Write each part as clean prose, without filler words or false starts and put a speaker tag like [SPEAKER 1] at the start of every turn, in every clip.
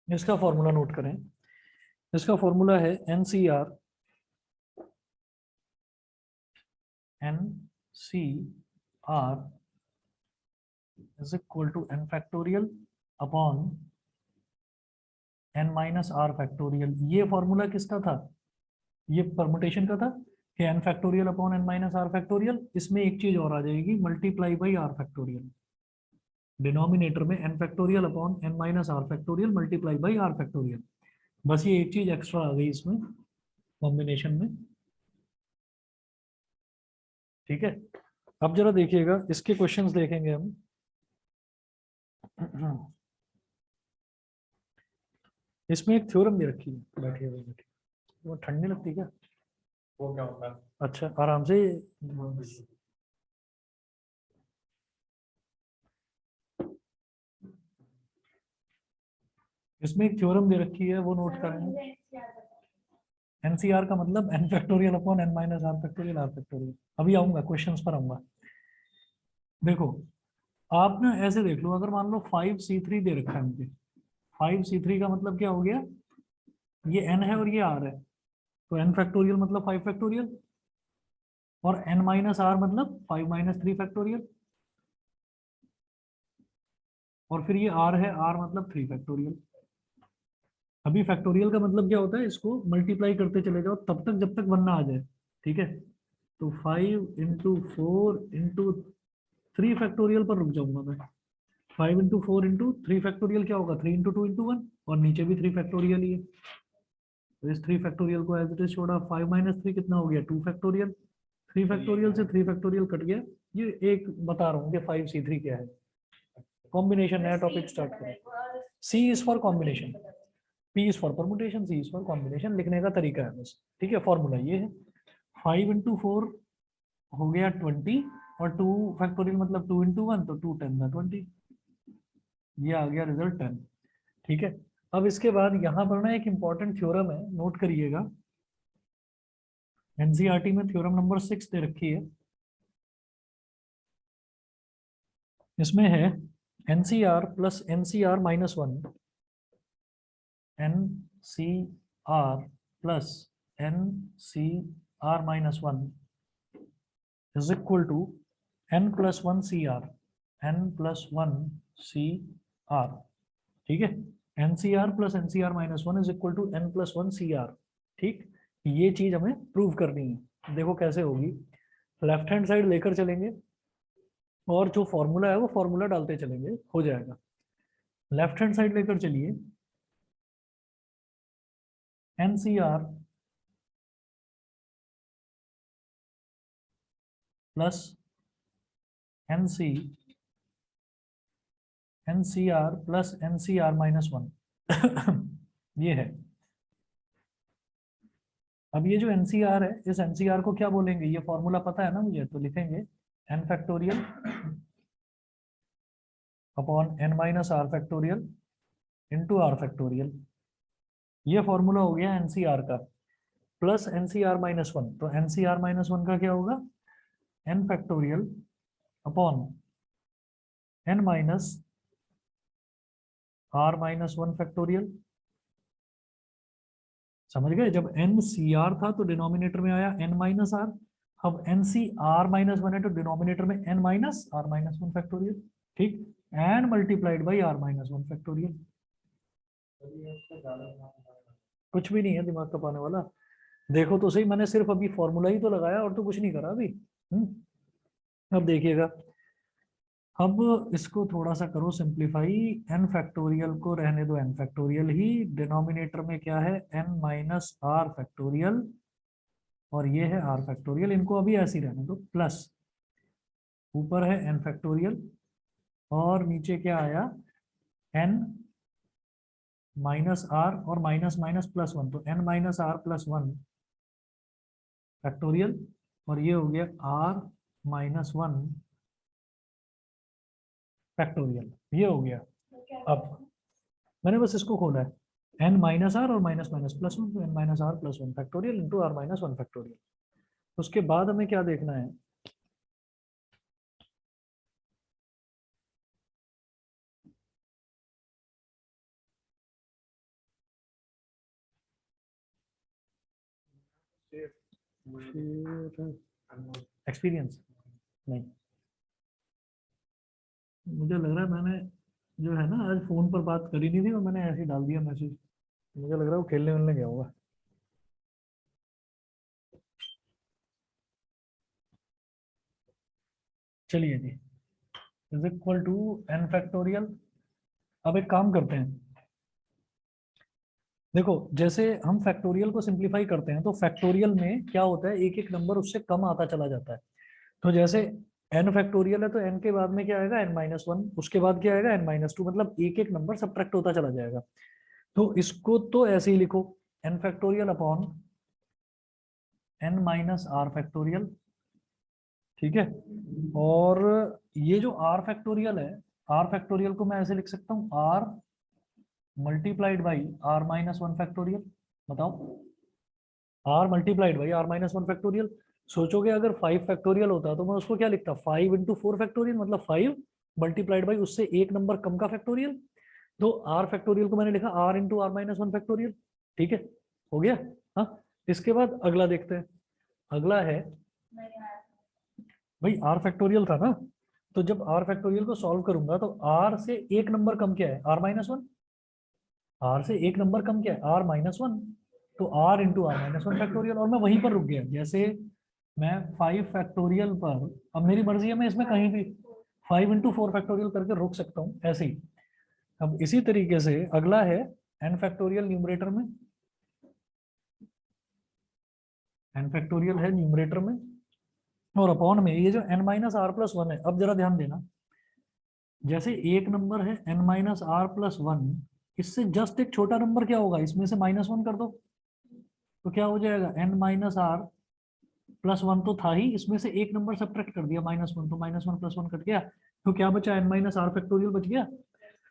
[SPEAKER 1] इसका formula note करें। इसका फॉर्मूला है N C R is equal to N factorial upon N minus R factorial. ये formula किसका था? ये परमुटेशन का था कि N factorial upon N minus R factorial. इसमें एक चीज और आ जाएगी, multiply by R factorial. Denominator में N factorial upon N minus R factorial multiply by R factorial. बस ये एक चीज एक्स्ट्रा आ गई इसमें कॉम्बिनेशन में। ठीक है, अब जरा देखिएगा इसके क्वेश्चंस देखेंगे हम। इसमें एक थ्योरम भी रखी है। बैठिए बैठिए, वो ठंडी लगती है क्या? वो क्या होता है? अच्छा, आराम से। इसमें एक थ्योरम दे रखी है, वो नोट करेंगे। एनसीआर का मतलब N factorial upon N minus R factorial R factorial. अभी आऊंगा क्वेश्चंस पर आऊंगा। देखो, आप ना ऐसे देख लो, अगर मान लो 5c3 दे रखा है मुझे। 5c3 का मतलब क्या हो गया? ये n है और ये r है, तो n फैक्टोरियल मतलब 5 फैक्टोरियल, और n माइनस आर मतलब 5 माइनस 3 फैक्टोरियल, और फिर ये r है, r मतलब 3 फैक्टोरियल। अभी फैक्टोरियल का मतलब क्या होता है? इसको मल्टीप्लाई करते चले जाओ तब तक जब तक 1 ना आ जाए। ठीक है, तो 5 into 4 into 3 फैक्टोरियल पर रुक जाऊंगा मैं। 5 into 4 into 3 फैक्टोरियल क्या होगा? 3 into 2 into 1, और नीचे भी 3 फैक्टोरियल ही है। तो इस 3 फैक्टोरियल को एज इट इज छोड़ा। 5 माइनस 3 कितना हो गया? 2 फैक्टोरियल। 3 फैक्टोरियल से 3 फैक्टोरियल कट गया। ये एक बता रहा हूँ कि 5c3 क्या है। कॉम्बिनेशन, नया टॉपिक स्टार्ट करें। C is for combination, P is for permutation, C is for combination. लिखने का तरीका है बस। ठीक है, फॉर्मूला ये है। 5 into 4 हो गया 20, और 2 फैक्टोरियल मतलब 2 into 1, तो 2 10 20। ये आ गया रिजल्ट 10। ठीक है, अब इसके बाद यहाँ पर ना एक इंपॉर्टेंट थ्योरम है, नोट करिएगा। एनसीईआरटी में थ्योरम नंबर 6 दे रखी है। इसमें है NCR plus NCR minus 1, NCR plus NCR minus 1 is equal to N plus 1 C R, N plus 1 C R. ठीक है, N C R plus N C R minus 1 is equal to N plus 1 C R. ठीक, ये चीज हमें prove करनी है। देखो कैसे होगी। लेफ्ट हैंड साइड लेकर चलेंगे, और जो फॉर्मूला है वो फॉर्मूला डालते चलेंगे, हो जाएगा। लेफ्ट हैंड साइड लेकर चलिए। N C R plus N C, N C R plus N C R minus 1 ये है। अब ये जो एनसीआर है, इस एनसीआर को क्या बोलेंगे? ये फॉर्मूला पता है ना मुझे, तो लिखेंगे N factorial upon N minus R factorial into R factorial. ये फॉर्मूला हो गया एनसीआर का। प्लस एनसीआर माइनस 1, तो एनसीआर माइनस 1 का क्या होगा? N factorial upon N minus R minus 1 factorial. समझ गए? जब एन सी आर था तो डिनोमिनेटर में आया एन माइनस आर। अब एन सी आर माइनस 1 है तो डिनोमिनेटर में N minus R minus 1 factorial. ठीक, and multiplied by R minus 1 factorial. कुछ भी नहीं है दिमाग खपाने वाला। देखो तो सही, मैंने सिर्फ अभी फॉर्मूला ही तो लगाया और तो कुछ नहीं करा अभी। अब देखिएगा, अब इसको थोड़ा सा करो सिंप्लीफाई। एन फैक्टोरियल को रहने दो एन फैक्टोरियल ही। डिनोमिनेटर में क्या है? एन माइनस आर फैक्टोरियल, और ये है आर फैक्टोरियल। इनको अभी ऐसे ही रहने दो। प्लस ऊपर है एन फैक्टोरियल, और नीचे क्या आया? एन माइनस आर, और माइनस माइनस प्लस 1, तो N minus R plus 1 factorial, और ये हो गया आर माइनस 1 फैक्टोरियल। ये हो गया। अब मैंने बस इसको खोला है, एन माइनस आर और माइनस माइनस प्लस 1, तो N minus R plus 1 factorial into R minus 1 factorial. उसके बाद हमें क्या देखना है? एक्सपीरियंस नहीं, मुझे लग रहा है मैंने जो है ना आज फोन पर बात करी नहीं थी और मैंने ऐसे ही डाल दिया मैसेज, मुझे लग रहा है वो खेलने मिलने गया होगा। चलिए जी, is equal to N factorial. अब एक काम करते हैं, देखो जैसे हम फैक्टोरियल को सिंप्लीफाई करते हैं तो फैक्टोरियल में क्या होता है, एक एक नंबर उससे कम आता चला जाता है। तो जैसे एन फैक्टोरियल है तो एन के बाद में क्या आएगा, एन माइनस वन, उसके बाद क्या आएगा, एन माइनस टू, मतलब एक एक नंबर सब्ट्रैक्ट होता चला जाएगा। तो इसको तो ऐसे ही लिखो, N factorial upon N minus R factorial, ठीक है। और ये जो आर फैक्टोरियल है, आर फैक्टोरियल को मैं ऐसे लिख सकता हूँ, R multiplied by R minus one factorial. बताओ, R multiplied by R minus one factorial. सोचोगे अगर 5 फैक्टोरियल होता तो मैं उसको क्या लिखता, 5 इंटू फोर फैक्टोरियल, मतलब 5 मल्टीप्लाइड बाई उससे एक नंबर कम का फैक्टोरियल। तो आर फैक्टोरियल को मैंने लिखा R into R minus one factorial, ठीक है, हो गया। हाँ, इसके बाद अगला देखते हैं, अगला है भाई आर फैक्टोरियल था ना, तो जब आर फैक्टोरियल को सॉल्व करूंगा तो आर से एक नंबर कम क्या है, आर माइनस वन, आर से एक नंबर कम क्या है, आर माइनस वन। तो R into R minus one factorial, और मैं वहीं पर रुक गया। जैसे मैं 5 फैक्टोरियल पर, अब मेरी मर्जी है मैं इसमें कहीं भी 5 इंटू फोर फैक्टोरियल करके रोक सकता हूँ ऐसे ही। अब इसी तरीके से अगला है एन फैक्टोरियल न्यूमरेटर में, एन फैक्टोरियल है न्यूमरेटर में, और अपॉन में ये जो N minus R plus one है। अब जरा ध्यान देना, जैसे एक नंबर है N minus R plus one, इससे जस्ट एक छोटा नंबर क्या होगा, इसमें से माइनस वन कर दो, तो क्या हो जाएगा, N minus R plus one तो था ही, इसमें से एक नंबर सब्ट्रैक्ट कर दिया माइनस वन, तो minus one plus one cut गया, तो क्या बचा, एन माइनस आर फैक्टोरियल बच गया।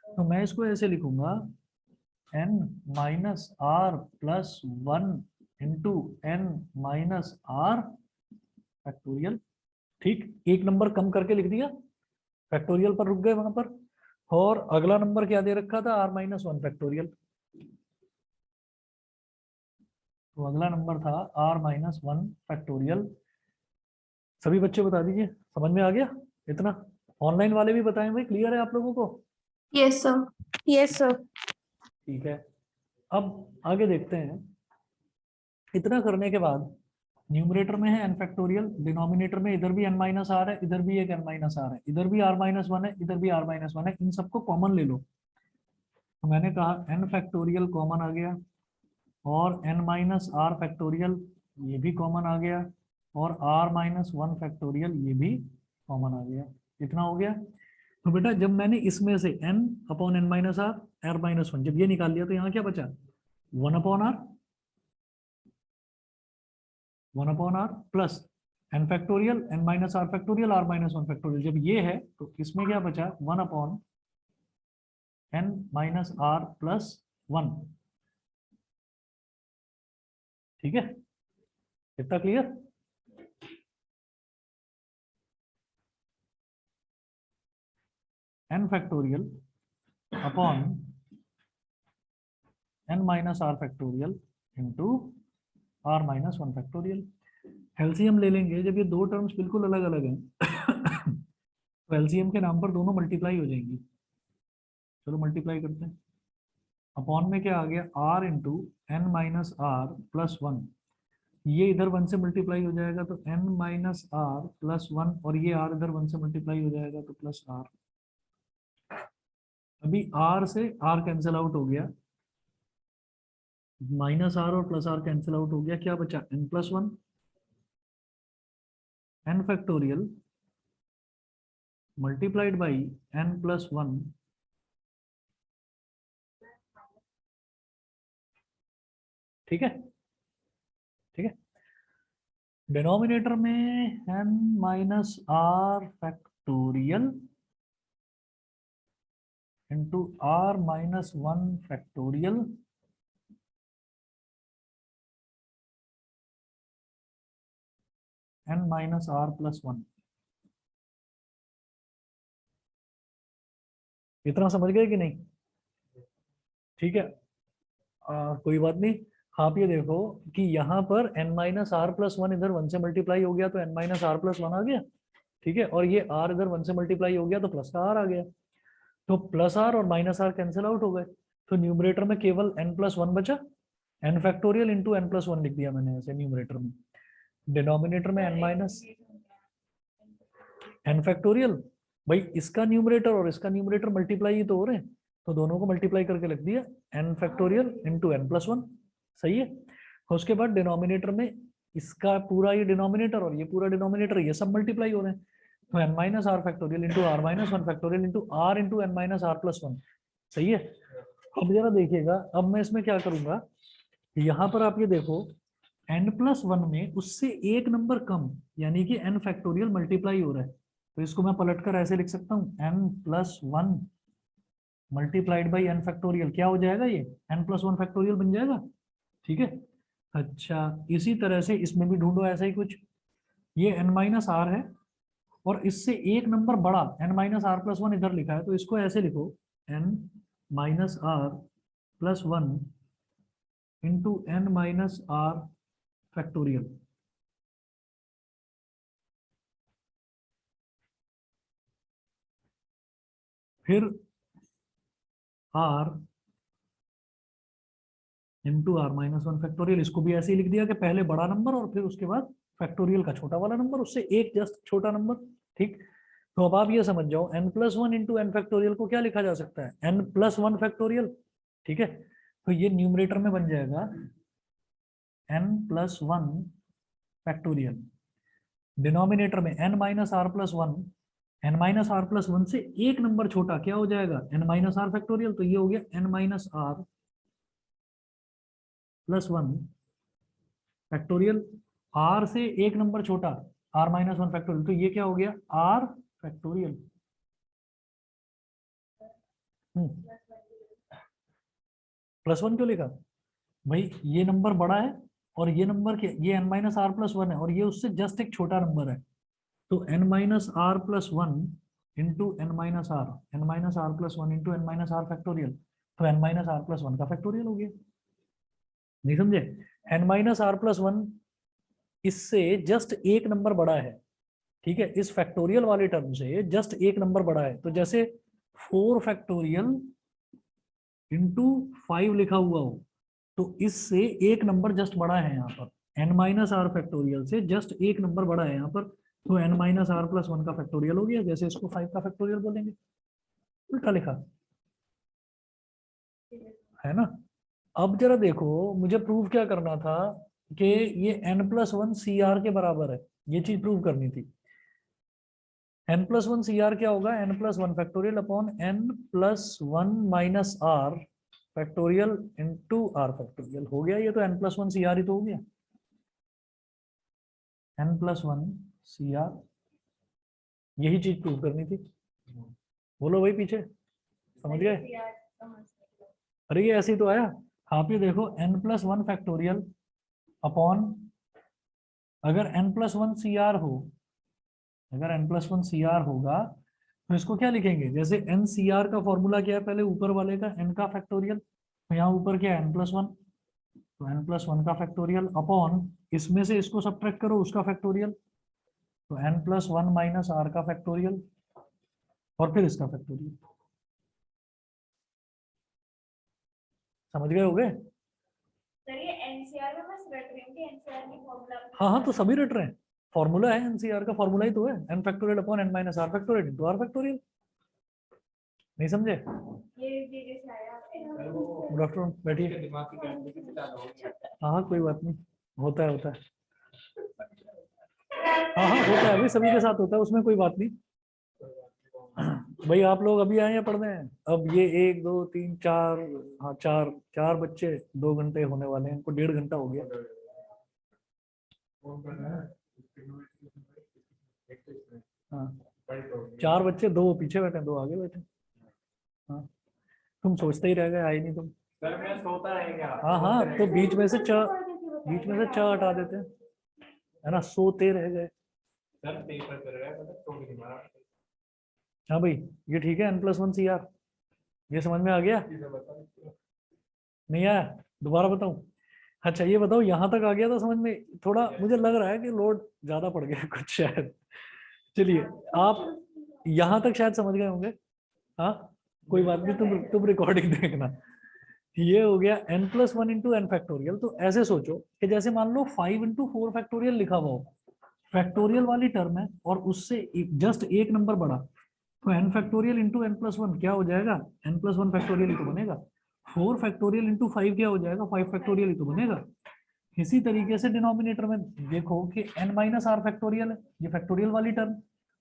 [SPEAKER 1] तो मैं इसको ऐसे लिखूंगा, N minus R plus one into N minus R factorial. ठीक, एक नंबर कम करके लिख दिया, फैक्टोरियल पर रुक गए वहां पर। और अगला नंबर क्या दे रखा था, आर माइनस वन फैक्टोरियल। तो अगला नंबर था आर माइनस वन फैक्टोरियल। सभी बच्चे बता दीजिए, समझ में आ गया इतना? ऑनलाइन वाले भी बताएं भाई, क्लियर है आप लोगों को?
[SPEAKER 2] Yes sir. Yes sir.
[SPEAKER 1] ठीक है, अब आगे देखते हैं। इतना करने के बाद न्यूमरेटर में है एन फैक्टोरियल, डिनोमिनेटर में इधर भी एन माइनस आर है, इधर भी एक एन माइनस आर है, इधर भी आर माइनस वन है, इधर भी आर माइनस वन है, इन सबको कॉमन ले लो। तो मैंने कहा एन फैक्टोरियल कॉमन आ गया, और एन माइनस आर फैक्टोरियल ये भी कॉमन आ गया, और आर माइनस वन फैक्टोरियल ये भी कॉमन आ गया। इतना हो गया। तो बेटा जब मैंने इसमें से N upon N minus R, R minus one जब ये निकाल लिया तो यहाँ क्या बचा, one upon R, one upon R plus N factorial N minus R factorial R minus one factorial. जब ये है तो इसमें क्या बचा, one upon N minus R plus one. ठीक है, इतना clear? N factorial upon N minus R factorial into R minus one factorial. LCM ले लेंगे, जब ये दो टर्म्स बिल्कुल अलग अलग हैं तो एलसीएम के नाम पर दोनों मल्टीप्लाई हो जाएंगी। चलो मल्टीप्लाई करते हैं। अपॉन में क्या आ गया, R into N minus R plus one, ये इधर वन से मल्टीप्लाई हो जाएगा तो N minus R plus one, और ये आर इधर वन से मल्टीप्लाई हो जाएगा तो प्लस आर। अभी आर से आर कैंसिल आउट हो गया, माइनस आर और प्लस आर कैंसिल आउट हो गया, क्या बचा, N plus one, N factorial multiplied by N plus one. ठीक है, ठीक है। डिनोमिनेटर में N minus R factorial into R minus one factorial N minus R plus one. इतना समझ गए कि नहीं? ठीक है, कोई बात नहीं। आप ये देखो कि यहाँ पर n minus R plus one इधर 1 से मल्टीप्लाई हो गया तो n minus R plus one आ गया, ठीक है, और ये r इधर 1 से मल्टीप्लाई हो गया तो प्लस का r आ गया, तो प्लस r और माइनस r कैंसिल आउट हो गए, तो न्यूमरेटर में केवल n प्लस वन बचा, n factorial into n plus one लिख दिया मैंने ऐसे न्यूमरेटर में, डिनोमिनेटर में n माइनस n फैक्टोरियल, भाई इसका न्यूमरेटर और इसका न्यूमरेटर मल्टीप्लाई ही तो हो रहे हैं, तो दोनों को मल्टीप्लाई करके लिख दिया n factorial into n plus one, सही है। और उसके बाद डिनोमिनेटर में इसका पूरा ये डिनोमिनेटर और ये पूरा डिनोमिनेटर ये सब मल्टीप्लाई हो रहे हैं, तो n minus R factorial into R minus one factorial into R into N minus R plus one, सही है। अब जरा देखिएगा, अब मैं इसमें क्या करूंगा, यहाँ पर आप ये देखो n प्लस वन में उससे एक नंबर कम यानी कि n फैक्टोरियल मल्टीप्लाई हो रहा है, तो इसको मैं पलटकर ऐसे लिख सकता हूँ n plus one multiplied by n factorial, क्या हो जाएगा ये n प्लस वन फैक्टोरियल बन जाएगा, ठीक है। अच्छा इसी तरह से इसमें भी ढूंढो ऐसा ही कुछ, ये n माइनस आर है और इससे एक नंबर बड़ा n minus R plus one इधर लिखा है, तो इसको ऐसे लिखो n minus R plus one into n minus R factorial, फिर r into R minus one factorial, इसको भी ऐसे ही लिख दिया कि पहले बड़ा नंबर और फिर उसके बाद फैक्टोरियल का छोटा वाला नंबर, उससे एक जस्ट छोटा नंबर, ठीक। तो अब आप ये समझ जाओ n plus one into N factorial को क्या लिखा जा सकता है, n प्लस वन फैक्टोरियल, ठीक है। तो ये न्यूमरेटर में बन जाएगा n plus one factorial, denominator में n minus R plus one, n minus R plus one से एक नंबर छोटा क्या हो जाएगा n माइनस आर फैक्टोरियल, तो ये हो गया n minus R plus one factorial, r से एक नंबर छोटा r माइनस वन फैक्टोरियल, तो ये क्या हो गया r फैक्टोरियल। प्लस वन क्यों लिखा, भाई ये नंबर बड़ा है और ये नंबर क्या, ये n minus R plus one है और ये उससे जस्ट एक छोटा नंबर है, तो n minus R plus one into N minus R, N minus R plus one into N minus R factorial, तो n minus R plus one का फैक्टोरियल हो गया, नहीं समझे, n minus R plus one इससे just एक number बड़ा है, ठीक है, इस फैक्टोरियल वाले टर्म से जस्ट एक नंबर बड़ा है, तो जैसे 4 फैक्टोरियल इंटू 5 लिखा हुआ हो, तो इससे एक नंबर जस्ट बड़ा है यहाँ पर, n माइनस आर फैक्टोरियल से जस्ट एक नंबर बड़ा है यहाँ पर, तो n minus R plus one का फैक्टोरियल हो गया, जैसे इसको 5 का फैक्टोरियल बोलेंगे, उल्टा लिखा है ना। अब जरा देखो मुझे प्रूव क्या करना था कि ये n plus one C R के बराबर है, ये चीज प्रूव करनी थी। n plus one C R क्या होगा, n plus one factorial upon n plus one minus R factorial into R factorial, हो गया ये तो n plus one C R ही तो हो गया, n plus one C R, यही चीज प्रूव करनी थी। बोलो भाई पीछे समझ गए, अरे ये ऐसे ही तो आया, आप ये देखो n plus one factorial upon, अगर n plus one C R हो, अगर n plus one C R होगा तो इसको क्या लिखेंगे, जैसे n सी आर का फॉर्मूला क्या है, पहले ऊपर वाले का n का फैक्टोरियल, तो यहाँ ऊपर क्या है n प्लस वन, तो n प्लस वन का फैक्टोरियल अपॉन इसमें से इसको सब्ट्रैक्ट करो उसका फैक्टोरियल, तो n plus one minus R का फैक्टोरियल और फिर इसका फैक्टोरियल, समझ गए हो गए।
[SPEAKER 3] सर ये एनसीआर में बस रट रही हूँ कि एनसीआर की फॉर्मूला
[SPEAKER 1] हाँ हाँ तो सभी रट रहे हैं, फॉर्मूला है एनसीआर का, फॉर्मूला ही तो है n factorial upon n minus R factorial into R factorial, नहीं समझे।
[SPEAKER 3] ये धीरे से आया
[SPEAKER 1] गुड आफ्टरनून, बैठिए। हाँ हाँ कोई बात नहीं, होता है होता है, हाँ हाँ होता है, अभी सभी के साथ होता है, उसमें कोई बात नहीं। भाई आप लोग अभी आए हैं पढ़ने, अब ये 1 2 3 4, हाँ चार बच्चे 2 घंटे होने वाले हैं, इनको 1.5 घंटा हो गया। हाँ 4 बच्चे, 2 पीछे बैठे, 2 आगे बैठे। हाँ तुम सोचते ही रह गए, आए नहीं तुम।
[SPEAKER 4] सर मैं सोता रह गया।
[SPEAKER 1] हाँ हाँ तो बीच में से च हटा देते हैं, है ना, सोते रह गए।
[SPEAKER 4] सर पेपर कर रहा है मतलब तो नहीं मारा।
[SPEAKER 1] हाँ भाई ये ठीक है, n plus one C R, ये समझ में आ गया, नहीं आया, दोबारा बताऊं। अच्छा ये बताओ यहाँ तक आ गया था समझ में? थोड़ा मुझे लग रहा है कि लोड ज्यादा पड़ गया कुछ शायद। चलिए आप यहाँ तक शायद समझ गए होंगे। हाँ कोई बात नहीं, तुम रिकॉर्डिंग देखना। ये हो गया n+1 इंटू एन फैक्टोरियल। तो ऐसे सोचो कि जैसे मान लो 5 × 4 फैक्टोरियल लिखा हुआ हो, फैक्टोरियल वाली टर्म है और उससे जस्ट एक नंबर बढ़ा, तो n फैक्टोरियल इंटू n+1 क्या हो जाएगा? n+1 फैक्टोरियल ही तो बनेगा। 4 फैक्टोरियल इंटू 5 क्या हो जाएगा? 5 फैक्टोरियल ही तो बनेगा। इसी तरीके से डिनोमिनेटर में देखो कि n-r फैक्टोरियल है, ये फैक्टोरियल वाली टर्म,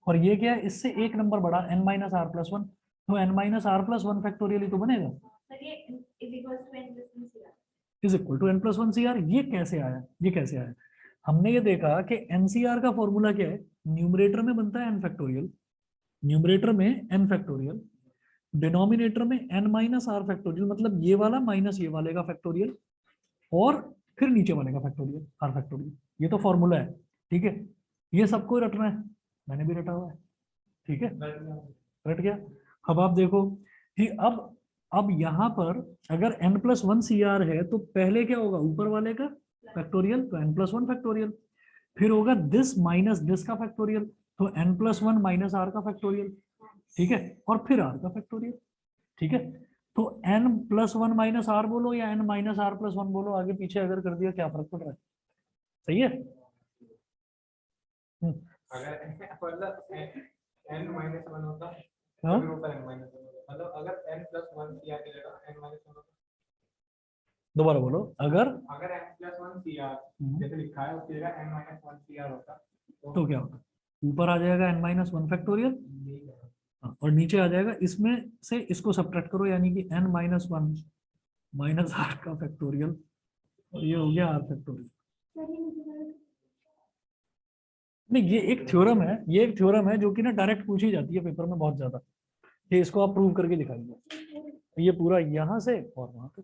[SPEAKER 1] और ये क्या है? इससे एक नंबर बढ़ा n-r+1, तो n-r+1 फैक्टोरियल ही तो बनेगा।
[SPEAKER 3] सर ये is equal to n plus 1 CR।
[SPEAKER 1] Is equal to n+1 CR। ये कैसे आया? ये कैसे आया? हमने ये देखा कि NCR का फॉर्मूला क्या है? न्यूमरेटर में बनता है n फैक्टोरियल, न्यूमरेटर में n फैक्टोरियल, डिनोमिनेटर में n-r फैक्टोरियल, मतलब ये वाला माइनस ये वाले का फैक्टोरियल, और फिर नीचे वाले का फैक्टोरियल, r फैक्टोरियल। ये तो फॉर्मूला है, ठीक है? ये सबको रटना है, मैंने भी रटा हुआ है, ठीक है? रट गया। अब आप देखो कि अब यहाँ पर अगर n+1 CR है तो पहले क्या होगा? ऊपर वाले का फैक्टोरियल, तो n+1 फैक्टोरियल, फिर होगा दिस माइनस दिस का फैक्टोरियल, तो n+1 माइनस r का फैक्टोरियल, ठीक है? और फिर r का फैक्टोरियल, ठीक है? तो n+1 माइनस r बोलो या n-r+1 बोलो, आगे पीछे अगर कर दिया क्या फर्क पड़ रहा है? सही है?
[SPEAKER 4] अगर मतलब n-1 होता
[SPEAKER 1] हाँ?
[SPEAKER 4] फिर ऊपर n-1 होता, मतलब अगर n+1 CR की जगह n-1 होता,
[SPEAKER 1] दोबारा बोलो। अगर
[SPEAKER 4] n+1 CR जैसे लिखा है उसकी जगह n-1 CR होता
[SPEAKER 1] तो क्या होगा? ऊपर आ जाएगा n-1 फैक्टोरियल, और नीचे आ जाएगा, इसमें से इसको सब्ट्रैक्ट करो, यानी कि n-1 माइनस r का फैक्टोरियल, और ये हो गया r फैक्टोरियल। नहीं, ये एक थ्योरम है, ये एक थ्योरम है जो कि ना डायरेक्ट पूछी जाती है पेपर में बहुत ज्यादा, कि इसको आप प्रूव करके दिखाइए। ये पूरा यहाँ से और वहां तक,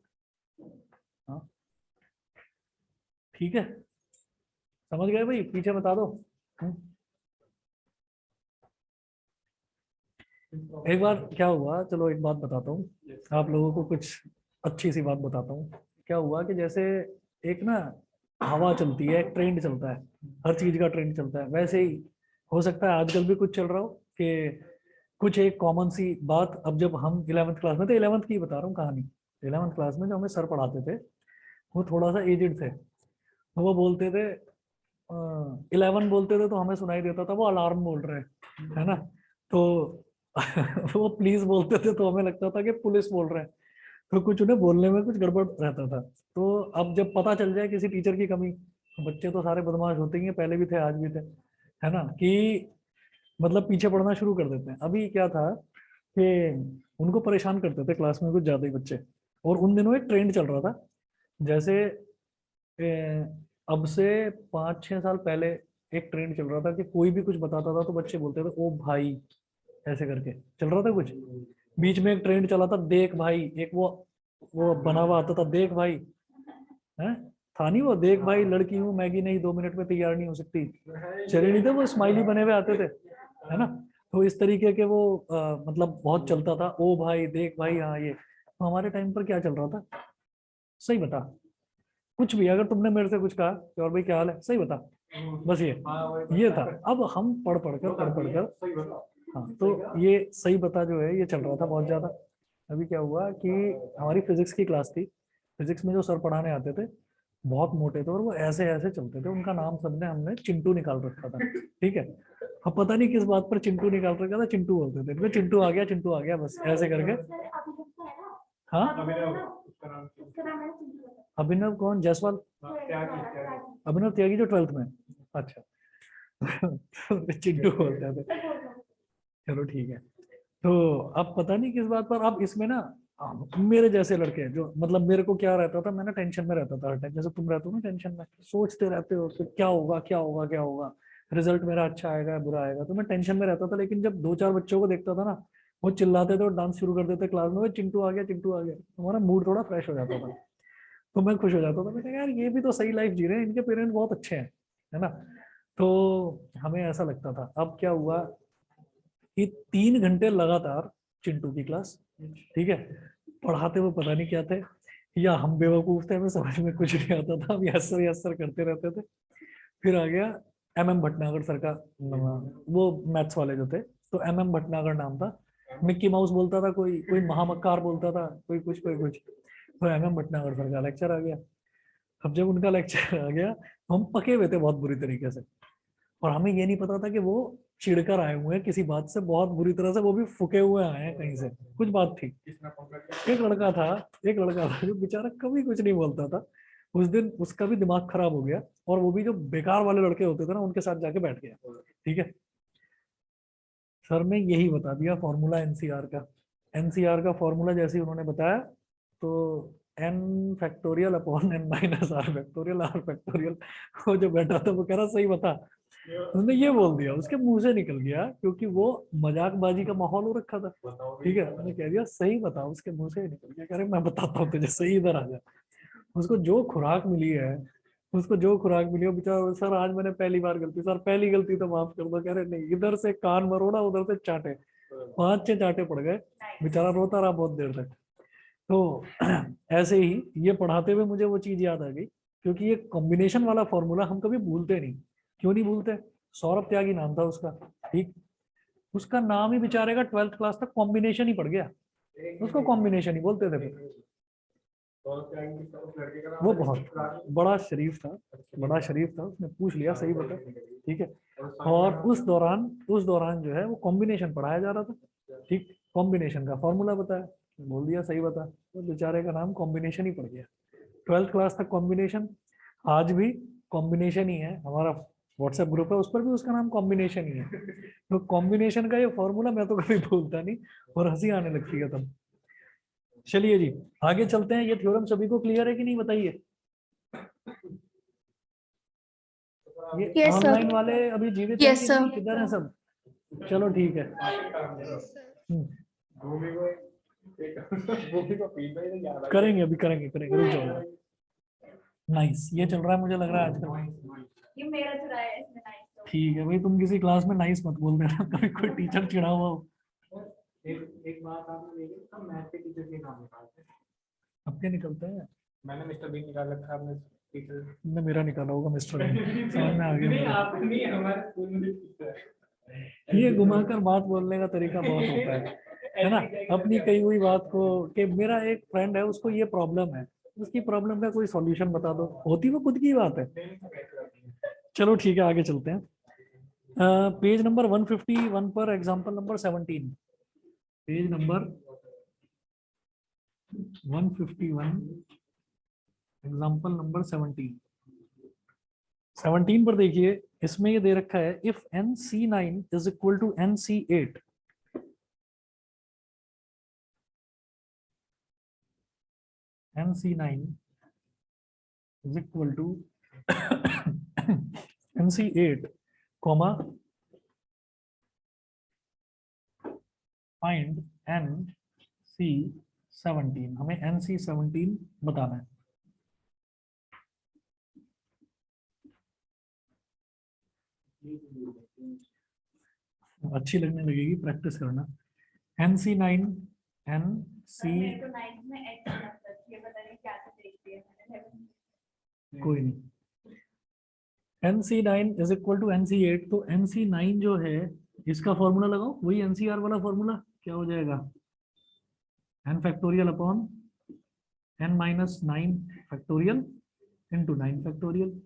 [SPEAKER 1] हाँ ठीक है? समझ गए भाई? पीछे बता दो। एक बार क्या हुआ, चलो एक बात बताता हूँ आप लोगों को, कुछ अच्छी सी बात बताता हूँ। क्या हुआ कि जैसे एक ना हवा चलती है, एक ट्रेंड चलता है, हर चीज का ट्रेंड चलता है, वैसे ही हो सकता है आजकल भी कुछ चल रहा हो कि कुछ एक कॉमन सी बात। अब जब हम 11वीं क्लास में थे, 11वीं की बता रहा हूँ कहानी, 11वीं क्लास में जो हमें सर पढ़ाते थे वो थोड़ा सा एजेड थे, तो वो बोलते थे 11 बोलते थे तो हमें सुनाई देता था वो अलार्म बोल रहे हैं, है ना? तो वो प्लीज बोलते थे तो हमें लगता था कि पुलिस बोल रहे हैं, तो कुछ उन्हें बोलने में कुछ गड़बड़ रहता था। तो अब जब पता चल जाए किसी टीचर की कमी, तो बच्चे तो सारे बदमाश होते ही हैं, पहले भी थे आज भी थे, है ना? कि मतलब पीछे पढ़ना शुरू कर देते हैं। अभी क्या था कि उनको परेशान करते थे क्लास में कुछ ज्यादा ही बच्चे, और उन दिनों एक ट्रेंड चल रहा था, जैसे अब से 5-6 साल पहले एक ट्रेंड चल रहा था कि कोई भी कुछ बताता था तो बच्चे बोलते थे ओ भाई, ऐसे करके चल रहा था कुछ। बीच में एक ट्रेंड चला था देख भाई, एक वो बना हुआ आता था देख भाई, है? था नहीं वो, देख भाई लड़की हूँ, मैगी नहीं 2 मिनट में तैयार नहीं हो सकती, चले नहीं थे वो, स्माइली बने हुए आते थे, है ना? तो इस तरीके के वो मतलब बहुत चलता था, ओ भाई देख भाई, हाँ ये। तो हमारे टाइम पर क्या चल रहा था? सही बता, कुछ भी अगर तुमने मेरे से कुछ कहा कि और भाई क्या हाल है, सही बता, बस ये था। अब हम पढ़ पढ़कर, हाँ तो ये सही बता जो है ये चल रहा था बहुत ज्यादा। अभी क्या हुआ कि हमारी फिजिक्स की क्लास थी, फिजिक्स में जो सर पढ़ाने आते थे बहुत मोटे थे, और वो ऐसे ऐसे चलते थे, उनका नाम सबने हमने चिंटू निकाल रखा था, ठीक है? अब पता नहीं किस बात पर चिंटू निकाल रखा था, चिंटू बोलते थे इनको, चिंटू आ गया, चिंटू आ गया, बस ऐसे करके। हाँ अभिनव कौन? जायसवाल? अभिनव त्यागी जो 12th में? अच्छा चिंटू बोलते थे, चलो ठीक है। तो अब पता नहीं किस बात पर, अब इसमें ना मेरे जैसे लड़के जो, मतलब मेरे को क्या रहता था, मैं ना टेंशन में रहता था हर टाइम, जैसे तुम रहते हो ना टेंशन में, सोचते रहते हो कि क्या होगा क्या होगा क्या होगा, रिजल्ट मेरा अच्छा आएगा बुरा आएगा, तो मैं टेंशन में रहता था। लेकिन जब 2-4 बच्चों को देखता था ना, वो चिल्लाते थे और डांस शुरू कर देते क्लास में, वो चिंटू आ गया चिंटू आ गया, हमारा मूड थोड़ा फ्रेश हो जाता था, तो मैं खुश हो जाता था, मैंने कहा यार ये भी तो सही लाइफ जी रहे हैं, इनके पेरेंट्स बहुत अच्छे हैं, है ना? तो हमें ऐसा लगता था। अब क्या हुआ कि 3 घंटे लगातार चिंटू की क्लास, ठीक है, पढ़ाते हुए पता नहीं क्या थे। या हम बेवकूफ थे, हमें समझ में कुछ नहीं आता था, हम यस सर करते रहते थे। फिर आ गया MM भटनागर सर का, वो मैथ्स वाले जो थे, तो MM भटनागर नाम था। मिक्की माउस बोलता था कोई, कोई महामक्कार बोलता था, कोई कुछ कोई कुछ। तो MM भटनागर सर का लेक्चर आ गया। अब जब उनका लेक्चर आ गया, हम पके हुए थे बहुत बुरी तरीके से, और हमें ये नहीं पता था कि वो चिढ़कर आए हुए हैं किसी बात से, बहुत बुरी तरह से, वो भी फुके हुए आए हैं कहीं से, कुछ बात थी। एक लड़का था, एक लड़का था जो बेचारा कभी कुछ नहीं बोलता था, उस दिन उसका भी दिमाग खराब हो गया, और वो भी जो बेकार वाले लड़के होते थे ना, उनके साथ जाके बैठ गया। ठीक है, सर ने यही बता दिया फॉर्मूला एनसीआर का। एनसीआर का फॉर्मूला जैसे ही उन्होंने बताया, तो n factorial upon n minus R factorial, R factorial. वो जो बैठा था वो कह रहा सही बता, उसने ये बोल दिया, उसके मुंह से निकल गया, क्योंकि वो मजाकबाजी का माहौल हो रखा था। ठीक है, उसने कह दिया सही बता, उसके मुंह से ही निकल गया, कह रहे मैं बताता हूँ तुझे, सही इधर आ जा। उसको जो खुराक मिली है, उसको जो खुराक मिली है, बेचारा, सर आज मैंने पहली बार गलती, सर पहली गलती तो माफ कर दो। कह रहे नहीं, इधर से कान मरोड़ा, उधर से चाटे, 5-6 चाटे पड़ गए, बेचारा रोता रहा बहुत देर तक। तो ऐसे ही ये पढ़ाते हुए मुझे वो चीज याद आ गई, क्योंकि ये कॉम्बिनेशन वाला फॉर्मूला हम कभी भूलते नहीं। क्यों नहीं भूलते? सौरभ त्यागी नाम था उसका। ठीक, उसका नाम ही बेचारे का 12th क्लास तक कॉम्बिनेशन ही पड़ गया, उसको कॉम्बिनेशन ही बोलते थे फिर। वो बहुत बड़ा शरीफ था, बड़ा शरीफ था, उसने पूछ लिया सही बता। ठीक है, और उस दौरान जो है वो कॉम्बिनेशन पढ़ाया जा रहा था। ठीक, कॉम्बिनेशन का फॉर्मूला बताया, बोल दिया सही बता, तो बेचारे का नाम कॉम्बिनेशन ही पड़ गया। 12th क्लास तक कॉम्बिनेशन, आज भी कॉम्बिनेशन ही है। हमारा व्हाट्सएप ग्रुप है, उस पर भी उसका नाम कॉम्बिनेशन ही है। तो कॉम्बिनेशन का ये फॉर्मूला मैं तो कभी भूलता नहीं, और हंसी आने लगती है तब। चलिए जी, आगे चलते हैं। ये थ्योरम सभी को क्लियर है कि नहीं, बताइए। ये
[SPEAKER 2] Yes, sir.
[SPEAKER 1] ऑनलाइन वाले अभी जीवित हैं
[SPEAKER 2] Yes,
[SPEAKER 1] कि
[SPEAKER 2] sir.
[SPEAKER 1] नहीं, किधर हैं सब? चलो ठीक है। करेंगे, अभी करेंगे करेंगे, रुक जाओ। नाइस, ये चल रहा है, मुझे लग रहा है आजकल।
[SPEAKER 3] ये मेरा चुराया है इसमें नाइस तो।
[SPEAKER 1] ठीक है भाई, तुम किसी क्लास में नाइस मत बोल देना, कभी कोई टीचर चिढ़ा हुआ हो।
[SPEAKER 4] एक बात आपने देखी, सब मैथ के टीचर के नाम निकालते हैं।
[SPEAKER 1] अब क्या निकलते हैं?
[SPEAKER 4] मैंने मिस्टर बीन निकाल रखा है अपने टीचर।
[SPEAKER 1] तुमने मेरा निकाला होगा मिस्टर, समझ में आ गया
[SPEAKER 4] नहीं,
[SPEAKER 1] मुझे।
[SPEAKER 4] आप नहीं, हमारे स्कूल में टीचर है।
[SPEAKER 1] ये घुमाकर बात बोलने का तरीका बहुत होता है ना, अपनी कही हुई बात को, कि मेरा एक फ्रेंड है उसको ये प्रॉब्लम है, उसकी प्रॉब्लम का कोई सॉल्यूशन बता दो, होती वो खुद की बात है। चलो ठीक है, आगे चलते हैं। पेज नंबर 151 पर example number 17। Page number 151, example number 17 पर देखिए, इसमें ये दे रखा है, if NC9 is equal to NC8, NC9 is equal to NC8, comma, find NC17। हमें NC17 बताना है। अच्छी लगने लगेगी, प्रैक्टिस करना। NC9 NC,
[SPEAKER 3] मेरे को नाइन्थ में एक्स लगता है, ये पता नहीं क्या से देख दिया मैंने।
[SPEAKER 1] कोई नहीं। NC9 is equal to NC8, तो NC9 जो है, इसका फॉर्मूला लगाओ, वही NCR वाला फॉर्मूला, क्या हो जाएगा, n factorial upon n minus 9 factorial into 9 factorial.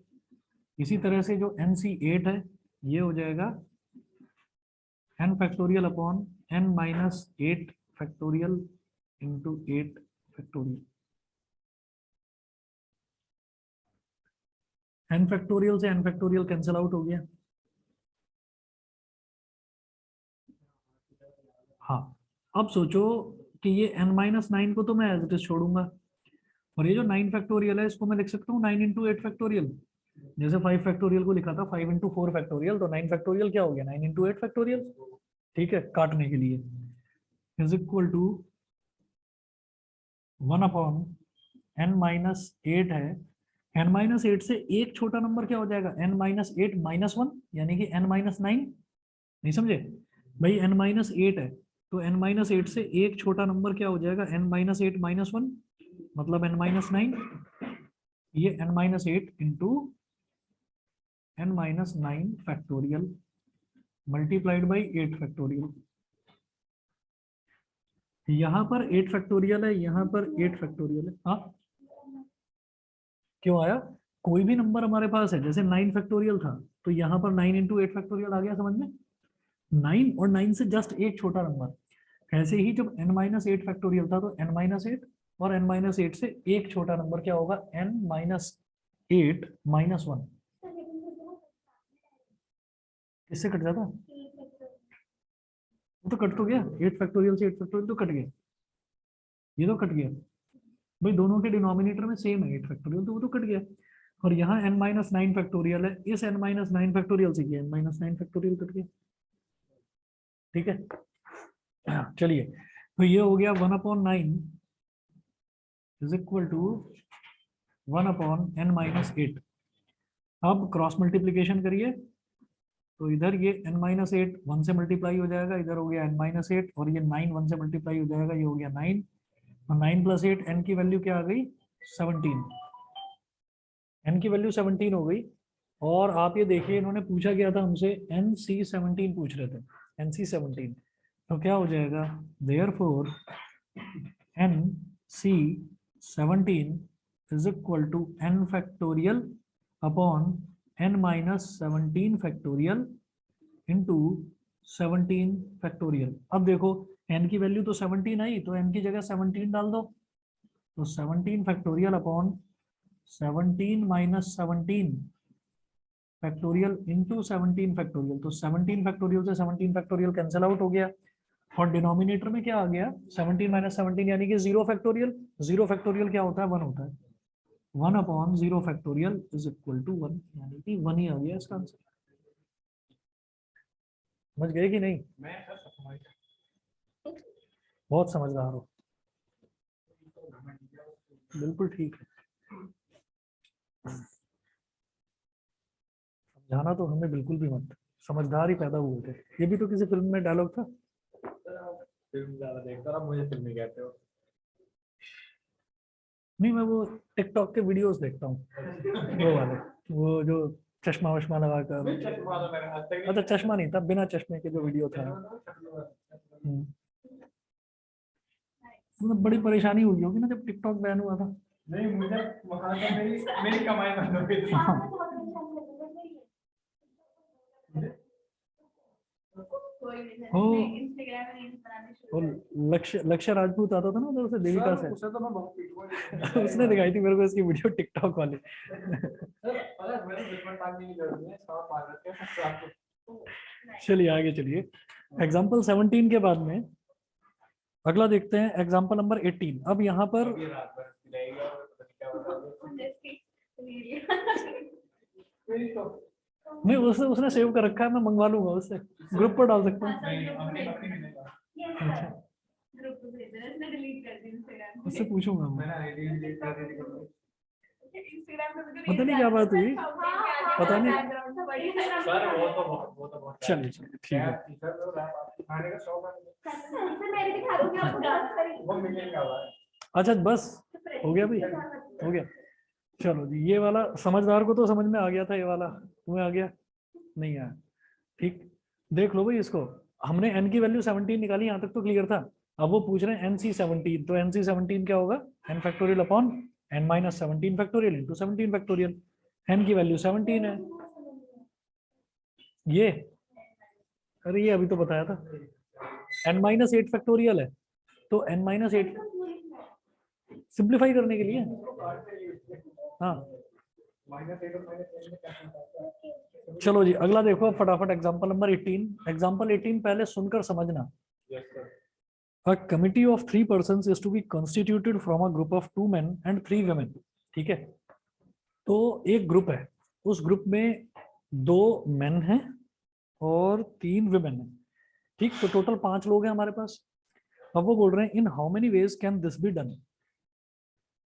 [SPEAKER 1] इसी तरह से जो NC8 है, ये हो जाएगा n factorial upon n minus 8 factorial into 8 factorial. n factorial से n फैक्टोरियल कैंसिल आउट हो गया। हाँ, अब सोचो कि ये n माइनस 9 को तो मैं एज इट इज छोड़ूंगा, और ये जो 9 फैक्टोरियल है, इसको मैं लिख सकता हूँ 9 इंटू 8 फैक्टोरियल। जैसे 5 फैक्टोरियल को लिखा था 5 इंटू 4 फैक्टोरियल, तो 9 फैक्टोरियल क्या हो गया, 9 इंटू 8 फैक्टोरियल। ठीक है, काटने के लिए is equal to 1 upon n minus 8 है, n माइनस 8 से एक छोटा नंबर क्या हो जाएगा, n माइनस 8 माइनस 1, यानी कि n माइनस 9। नहीं समझे भाई, n माइनस 8 है, तो n माइनस 8 से एक छोटा नंबर क्या हो जाएगा, n माइनस 8 माइनस 1। मतलब n-9, ये n-8 into n-9 factorial multiplied by 8 factorial. यहाँ पर 8 फैक्टोरियल है, यहाँ पर 8 फैक्टोरियल है। हाँ क्यों आया? कोई भी नंबर हमारे पास है, जैसे 9 फैक्टोरियल था तो यहाँ पर 9 इंटू 8 फैक्टोरियल आ गया, समझ में? 9 और 9 से जस्ट एक छोटा नंबर। ऐसे ही जब n-8 फैक्टोरियल था तो n-8 और n-8 से एक छोटा नंबर क्या होगा? n-8 - 1। किससे कट जाता? वो तो कट तो गया, 8 फैक्टोरियल से 8 फैक्टोरियल तो कट गया, ये तो कट गया भाई, दोनों के डिनोमिनेटर में सेम है 8 फैक्टोरियल, तो वो तो कट गया। और यहाँ n-9 फैक्टोरियल है, इस n-9 फैक्टोरियल से ये n-9 फैक्टोरियल कट गया। ठीक है, चलिए, तो ये हो गया 1/9 इज इक्वल टू 1/n-8। अब क्रॉस मल्टीप्लीकेशन करिए, तो इधर ये n-8 1 से मल्टीप्लाई हो जाएगा, इधर हो गया n-8, और ये 9 1 से मल्टीप्लाई हो जाएगा, ये हो गया 9, और 9 + 8 n की वैल्यू क्या आ गई? 17। n की वैल्यू 17 हो गई। और आप ये देखिए, इन्होंने पूछा क्या था हमसे? NC17 पूछ रहे थे, NC17। तो क्या हो जाएगा? therefore NC17 is equal to n factorial upon n-17 factorial into 17 factorial। अब देखो n की वैल्यू तो 17 आई, तो n की जगह 17 डाल दो, तो 17 factorial upon 17 - 17 factorial into 17 factorial. तो 17 फैक्टोरियल से 17 फैक्टोरियल कैंसिल आउट हो गया, और डिनोमिनेटर में क्या आ गया? 17 - 17 यानी कि 0 फैक्टोरियल। 0 फैक्टोरियल क्या होता है? 1 होता है। 1/0 फैक्टोरियल इज इक्वल टू 1, यानी कि 1 ही आ गया इसका आंसर। समझ गए कि नहीं?
[SPEAKER 4] मैं सर समझ
[SPEAKER 1] बहुत समझदार हो, बिल्कुल ठीक है। समझाना तो हमें बिल्कुल भी मत, समझदार ही पैदा हुए थे। ये भी तो किसी फिल्म में डायलॉग था।
[SPEAKER 4] फिल्म ज्यादा देखता हूँ, आप मुझे फिल्म में कहते हो।
[SPEAKER 1] नहीं, मैं वो टिकटॉक के वीडियोस देखता हूँ, वो वाले, वो जो चश्मा वश्मा लगा कर।
[SPEAKER 4] चश्मा तो मैंने आज तक
[SPEAKER 1] अच्छा, चश्मा नहीं था, बिना चश्मे के जो वीडियो था।
[SPEAKER 4] नहीं।
[SPEAKER 1] मतलब बड़ी परेशानी हुई होगी ना जब टिकटॉक बैन हुआ था।
[SPEAKER 4] नहीं, मुझे वहां से मेरी कमाई बंद हो गई थी।
[SPEAKER 1] हाँ। ओ,
[SPEAKER 3] इंस्टाग्राम में रील्स बनाने शुरू
[SPEAKER 1] और
[SPEAKER 3] कर
[SPEAKER 1] लक्ष्य राजपूत आता था ना उधर से, देविका से।
[SPEAKER 4] उसे तो मैं बहुत पीटूंगा।
[SPEAKER 1] उसने दिखाई थी मेरे को इसकी वीडियो टिकटॉक वाली।
[SPEAKER 4] सर पता है, मैंने दुश्मन टांगने की जरूरत नहीं है, सब मार रखे हैं सब आपको।
[SPEAKER 1] चलिए आगे चलिए, एग्जाम्पल 17 के बाद में अगला देखते हैं, एग्जाम्पल नंबर 18। अब यहाँ पर
[SPEAKER 4] अभी रात भर खिलाएगा और पता नहीं क्या बताओगे। मेरी तो
[SPEAKER 1] नहीं, उसने सेव कर रखा है, मैं मंगवा लूंगा उससे, ग्रुप पर डाल सकता हूँ।
[SPEAKER 4] नहीं, अपनी मिलेगा।
[SPEAKER 1] अच्छा,
[SPEAKER 3] ग्रुप पे भेज देना, इसने डिलीट कर दी इंस्टाग्राम
[SPEAKER 1] उससे पूछूंगा मैं।
[SPEAKER 4] मैंने आईडी डिलीट कर दी थी।
[SPEAKER 3] इंस्टाग्राम पे मुझे
[SPEAKER 1] पता नहीं क्या बात हुई, पता नहीं।
[SPEAKER 3] बैकग्राउंड था बड़ी
[SPEAKER 4] सर वो तो बहुत
[SPEAKER 1] चलिए चलिए ठीक है।
[SPEAKER 4] सर वो रैप आपको खाने का शौक है,
[SPEAKER 3] इसे मैं भी दिखा दूंगी आपको डांस करेंगे।
[SPEAKER 4] वो मिलेगा भाई।
[SPEAKER 1] अच्छा बस, हो गया भाई, हो गया। चलो जी, ये वाला समझदार को तो समझ में आ गया था, ये वाला तुम्हें आ गया? नहीं आया? ठीक, देख लो भाई इसको। हमने n की वैल्यू 17 निकाली, यहाँ तक तो क्लियर था। अब वो पूछ रहे हैं NC17, तो NC17 क्या होगा? n factorial upon n-17 factorial into 17 factorial. n की वैल्यू 17 है। ये, अरे ये अभी तो बताया था, n-8 फैक्टोरियल है, तो n-8 सिंप्लीफाई करने के लिए। हाँ चलो जी, अगला देखो अब फटाफट, एग्जांपल नंबर 18। एग्जांपल 18 पहले सुनकर समझना। A committee of 3 persons is to be constituted from a group of 2 men and 3 women। ठीक है, तो एक ग्रुप है, उस ग्रुप में 2 मेन हैं और 3 वुमेन हैं। ठीक, तो टोटल 5 लोग हैं हमारे पास। अब वो बोल रहे हैं in how many ways can this be done?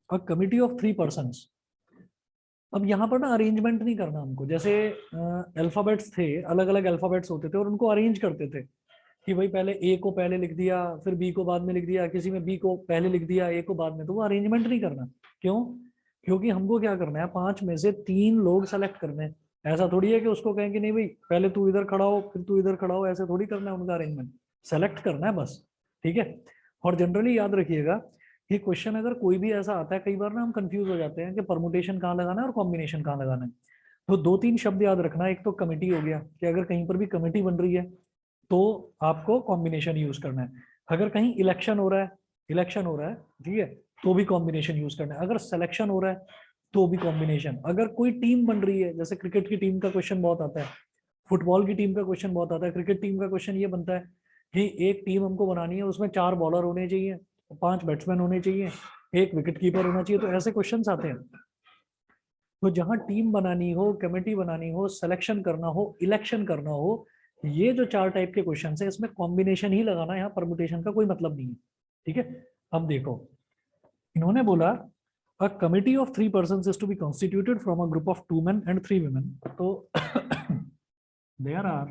[SPEAKER 1] A committee of 3 persons. अब यहाँ पर ना अरेंजमेंट नहीं करना हमको, जैसे अल्फाबेट्स थे, अलग अलग अल्फाबेट्स होते थे और उनको अरेंज करते थे। कि भाई पहले ए को पहले लिख दिया, फिर बी को बाद में लिख दिया, किसी में बी को पहले लिख दिया, ए को बाद में, तो वो अरेंजमेंट नहीं करना। क्यों? क्योंकि हमको क्या करना है, 5 में से 3 लोग सेलेक्ट करने हैं। ऐसा थोड़ी है कि उसको कहें कि नहीं भाई पहले तू इधर खड़ा हो फिर तू इधर खड़ा हो, ऐसे थोड़ी करना है उनका अरेंजमेंट, सेलेक्ट करना है बस। ठीक है। और जनरली याद रखिएगा कि क्वेश्चन अगर कोई भी ऐसा आता है, कई बार ना हम कंफ्यूज हो जाते हैं कि परमुटेशन कहाँ लगाना है और कॉम्बिनेशन कहाँ लगाना है। तो 2-3 शब्द याद रखना। एक तो कमिटी हो गया, कि अगर कहीं पर भी कमिटी बन रही है तो आपको कॉम्बिनेशन यूज करना है। अगर कहीं इलेक्शन हो रहा है, ठीक है, तो भी कॉम्बिनेशन यूज करना है। अगर सिलेक्शन हो रहा है तो भी कॉम्बिनेशन। अगर कोई टीम बन रही है, जैसे क्रिकेट की टीम का क्वेश्चन बहुत आता है, फुटबॉल की टीम का क्वेश्चन बहुत आता है, क्रिकेट टीम का क्वेश्चन ये बनता है कि एक टीम हमको बनानी है, उसमें 4 बॉलर होने चाहिए, 5 बैट्समैन होने चाहिए, 1 विकेट कीपर होना चाहिए, तो ऐसे क्वेश्चन आते हैं। तो जहां टीम बनानी हो, कमेटी बनानी हो, सिलेक्शन करना हो, इलेक्शन करना हो, ये जो 4 टाइप के क्वेश्चन है, इसमें कॉम्बिनेशन ही लगाना है, यहाँ परमुटेशन का कोई मतलब नहीं है। ठीक है। अब देखो, इन्होंने बोला a committee of 3 persons is to be constituted from a group of 2 men and 3 women. तो there are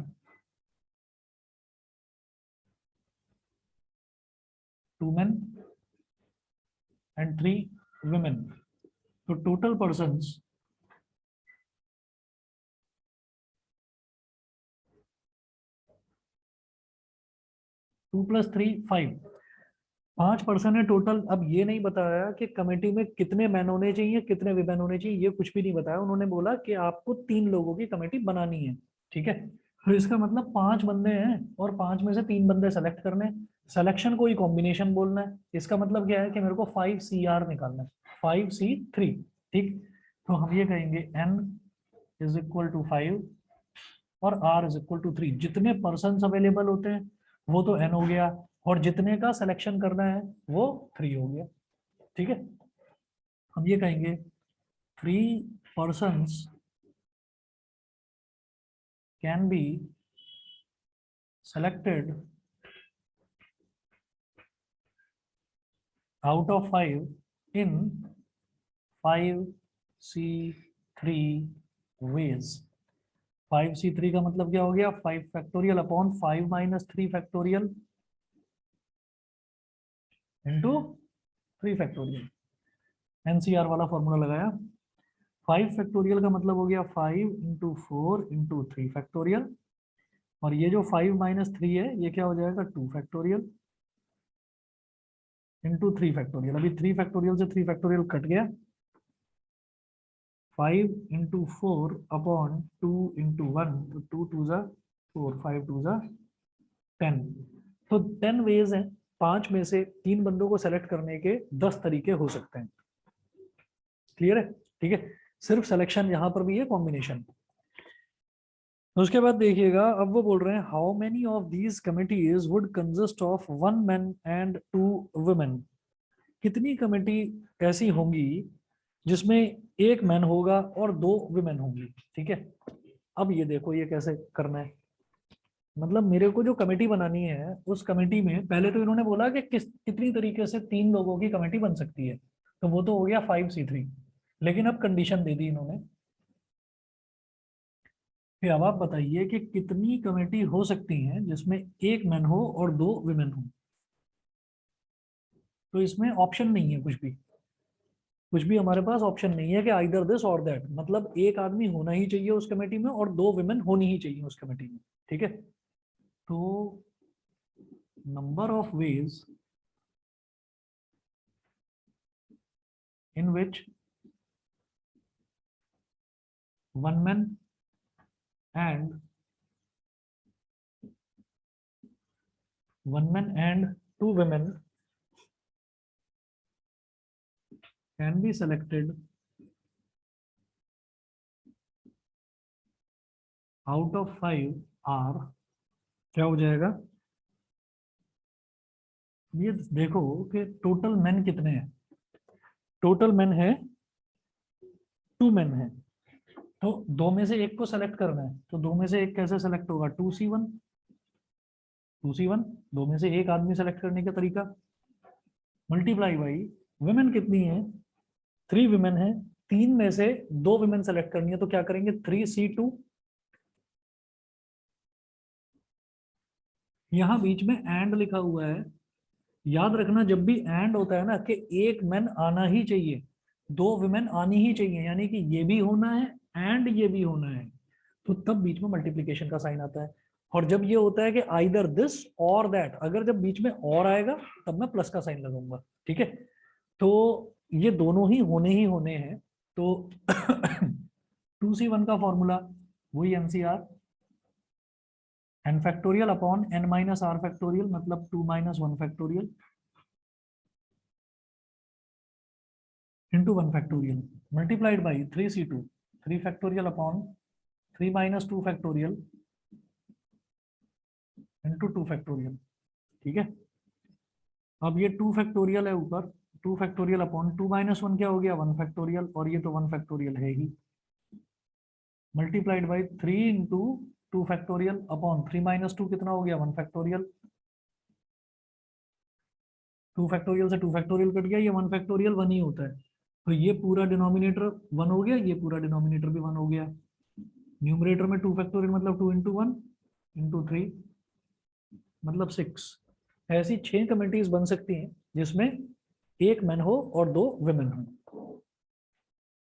[SPEAKER 1] 2 men and 3 women. तो total persons 2 + 3 5, 5 पर्सन है टोटल। अब ये नहीं बताया कि कमेटी में कितने मैन होने चाहिए, कितने विमेन होने चाहिए, ये कुछ भी नहीं बताया। उन्होंने बोला कि आपको 3 लोगों की कमेटी बनानी है। ठीक है। तो इसका मतलब 5 बंदे हैं और 5 में से 3 बंदे सेलेक्ट करने हैं। सिलेक्शन को ही कॉम्बिनेशन बोलना है। इसका मतलब क्या है कि मेरे को 5CR निकालना है, 5C3। ठीक। तो हम ये कहेंगे n = 5 और r = 3। जितने पर्सन अवेलेबल होते हैं वो तो n हो गया, और जितने का सिलेक्शन करना है वो 3 हो गया। ठीक है। हम ये कहेंगे 3 persons can be selected out of 5 in 5C3 ways। 5C3 का मतलब क्या हो गया, 5 factorial upon 5 - 3 factorial into 3 factorial. NCR वाला फॉर्मूला लगाया। 5 फैक्टोरियल का मतलब हो गया 5 × 4 × 3 फैक्टोरियल, और ये जो 5 - 3 है ये क्या हो जाएगा, 2 फैक्टोरियल इंटू 3 फैक्टोरियल। अभी 3 फैक्टोरियल से 3 फैक्टोरियल कट गया। 5 × 4 अपॉन 2 × 1, तो 2 2 ज़ा 4, 5 2 ज़ा 10। तो 10 वेज हैं। 5 में से 3 बंदों को सेलेक्ट करने के 10 तरीके हो सकते हैं। क्लियर है? ठीक है। सिर्फ सिलेक्शन यहाँ पर भी है, कॉम्बिनेशन। उसके बाद देखिएगा, अब वो बोल रहे हैं how many of these committees would consist of 1 man and 2 women. कितनी कमेटी ऐसी होंगी जिसमें 1 मैन होगा और 2 वुमेन होंगी। ठीक है। अब ये देखो ये कैसे करना है। मतलब मेरे को जो कमेटी बनानी है, उस कमेटी में पहले तो इन्होंने बोला कि कितनी तरीके से 3 लोगों की कमेटी बन सकती है, तो वो तो हो गया 5C3। लेकिन अब कंडीशन दे दी इन्होंने, फिर अब आप बताइए कि कितनी कमेटी हो सकती हैं जिसमें 1 मैन हो और 2 विमेन हो। तो इसमें ऑप्शन नहीं है, कुछ भी हमारे पास ऑप्शन नहीं है कि आइदर दिस और दैट। मतलब 1 आदमी होना ही चाहिए उस कमेटी में और 2 विमेन होनी ही चाहिए उस कमेटी में। ठीक है। तो number of ways in which 1 man and 2 women can be selected out of 5 are, क्या हो जाएगा, ये देखो कि टोटल मैन कितने हैं। टोटल मैन है 2 मैन है, तो 2 में से 1 को सेलेक्ट करना है। तो 2 में से 1 कैसे सेलेक्ट होगा, 2C1। 2 में से 1 आदमी सेलेक्ट करने का तरीका, मल्टीप्लाई बाई वुमेन कितनी है, 3 विमेन है, 3 में से 2 विमेन सेलेक्ट करनी है, तो क्या करेंगे 3C2 यहाँ बीच में एंड लिखा हुआ है, याद रखना जब भी एंड होता है ना कि एक मैन आना ही चाहिए, दो वुमेन आनी ही चाहिए, यानी कि ये भी होना है एंड ये भी होना है, तो तब बीच में मल्टीप्लिकेशन का साइन आता है। और जब ये होता है कि आइदर दिस और दैट, अगर जब बीच में और आएगा तब मैं प्लस का साइन लगाऊंगा, ठीक है। तो ये दोनों ही होने हैं। तो 2c1 का फॉर्मूला वही NCR, n factorial upon n minus R factorial, मतलब 2 minus 1 factorial into 1 factorial multiplied by 3c2 3 factorial upon 3 minus 2 factorial into 2 factorial, ठीक है। अब ये 2 फैक्टोरियल है ऊपर, 2 फैक्टोरियल अपॉन 2 माइनस 1 क्या हो गया 1 फैक्टोरियल, और ये तो 1 फैक्टोरियल है ही, multiplied by 3 into 2 factorial upon 3 minus 2 कितना हो गया 1 फैक्टोरियल, 2 फैक्टोरियल से 2 फैक्टोरियल कट गया, ये 1 फैक्टोरियल 1 ही होता है, तो ये पूरा डिनोमिनेटर 1 हो गया, ये पूरा डिनोमिनेटर भी 1 हो गया। न्यूमरेटर में 2 फैक्टोरियल मतलब 2 इंटू 1 इंटू 3 मतलब 6। ऐसी 6 कम्युनिटीज बन सकती हैं जिसमें एक मैन हो और 2 वुमेन हो।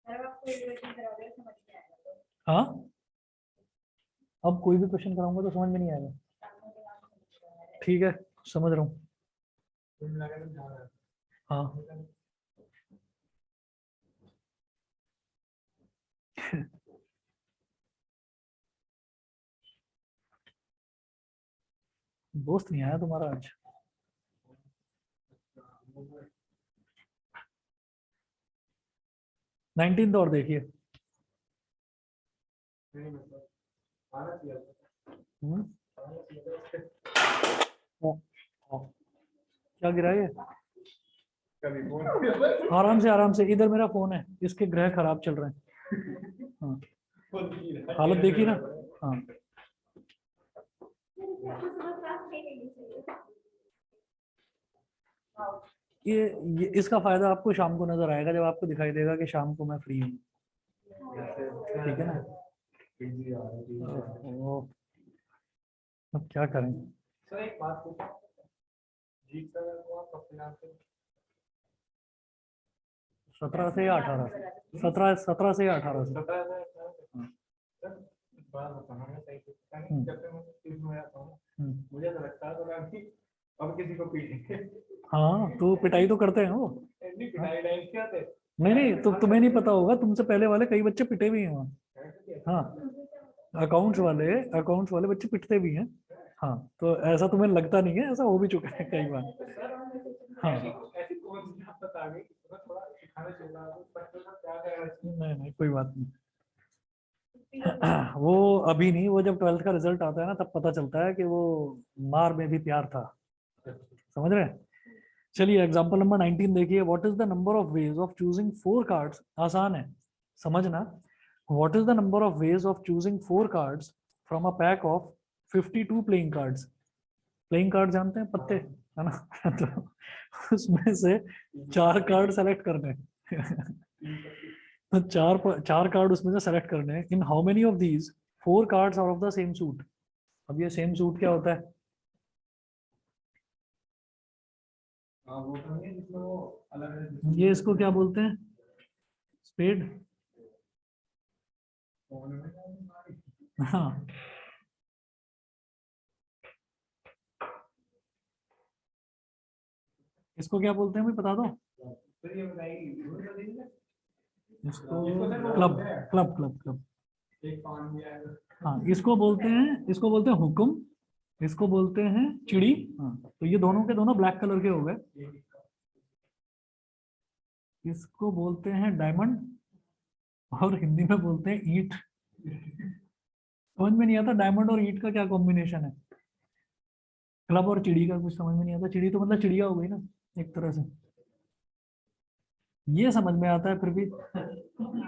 [SPEAKER 3] सर आपको रिलेशन करोगे समझ में आएगा तो
[SPEAKER 1] हाँ, अब कोई भी क्वेश्चन कराऊंगा तो समझ में नहीं आएगा,
[SPEAKER 3] सामने के नाम समझ में आएगा।
[SPEAKER 1] ठीक है, समझ रहा हूँ।
[SPEAKER 4] कुल मिलाकर तो जा रहा है।
[SPEAKER 1] हाँ दोस्त नहीं आया तुम्हारा आज? 19 और देखिए।
[SPEAKER 4] नहीं मतलब आना चाहिए था।
[SPEAKER 1] हम्म,
[SPEAKER 4] आना चाहिए था।
[SPEAKER 1] हाँ। क्या गिरा ये?
[SPEAKER 4] कभी फोन
[SPEAKER 1] आराम से, इधर मेरा फोन है, इसके ग्रह खराब चल रहे हैं। हाँ, हालत देखी ना। हाँ,
[SPEAKER 3] आपको सुबह क्लास नहीं लेनी चाहिए।
[SPEAKER 1] ये इसका फायदा आपको शाम को नजर आएगा, जब आपको दिखाई देगा कि शाम को मैं फ्री हूँ, ठीक है ना। ओहो, अब क्या करें।
[SPEAKER 4] सर एक बात पूछो, जीत सर को आप कब फिनांस से
[SPEAKER 1] 17 से या 18 से? 17 से या 18 से?
[SPEAKER 4] 17,000
[SPEAKER 1] हाँ।
[SPEAKER 4] सर बात बताना मैं सही से पता नहीं, जब से मैं स्कूल में आता हूँ मुझे तो लगता है तो मैं अभी अब किसी को पीटेंगे।
[SPEAKER 1] हाँ, तो पिटाई तो करते हैं वो।
[SPEAKER 4] नहीं पिटाई नहीं क्या थे।
[SPEAKER 1] नहीं तो तुम्हें नहीं पता होगा, तुमसे पहले वाले कई बच्चे पिटे भी हैं वहाँ। हाँ, अकाउंट्स वाले बच्चे पिटते भी हैं। हाँ, तो ऐसा तुम्हें लगता नहीं है, ऐसा हो भी चुका है कई बार। हाँ,
[SPEAKER 4] ऐसी कौन सी आदत आ गई मैं थोड़ा सिखाना चाहिए बच्चों को क्या करना
[SPEAKER 1] नहीं कोई बात नहीं। वो अभी नहीं, वो जब 12th का रिजल्ट आता है ना तब पता चलता है कि वो मार में भी प्यार था, समझ रहे हैं। चलिए एग्जांपल नंबर 19 देखिए। What is the number of ways of choosing 4 cards, आसान है समझना। What is the number of ways of choosing 4 cards from a pack of 52 playing cards. Playing card जानते हैं, पत्ते, है ना। तो उसमें से 4 कार्ड सेलेक्ट करने तो चार कार्ड उसमें से सेलेक्ट करने हैं। In how many of these 4 cards are of the same suit. अब ये सेम सूट क्या होता है?
[SPEAKER 4] हाँ वो तो नहीं जिसमें वो अलग
[SPEAKER 1] ये इसको क्या बोलते हैं? स्पेड। हाँ, इसको क्या बोलते हैं भाई, बता दो।
[SPEAKER 4] तो ये बताइए
[SPEAKER 1] इसको क्लब क्लब क्लब क्लब।
[SPEAKER 4] एक पान भी आएगा।
[SPEAKER 1] हाँ, इसको बोलते हैं हुक्म, इसको बोलते हैं चिड़ी। हाँ, तो ये दोनों के दोनों ब्लैक कलर के हो गए। इसको बोलते हैं डायमंड, और हिंदी में बोलते हैं ईंट। समझ में नहीं आता डायमंड और ईंट का क्या कॉम्बिनेशन है। क्लब और चिड़ी का कुछ समझ में नहीं आता। चिड़ी तो मतलब चिड़िया हो गई ना एक तरह से, ये समझ में आता है फिर भी,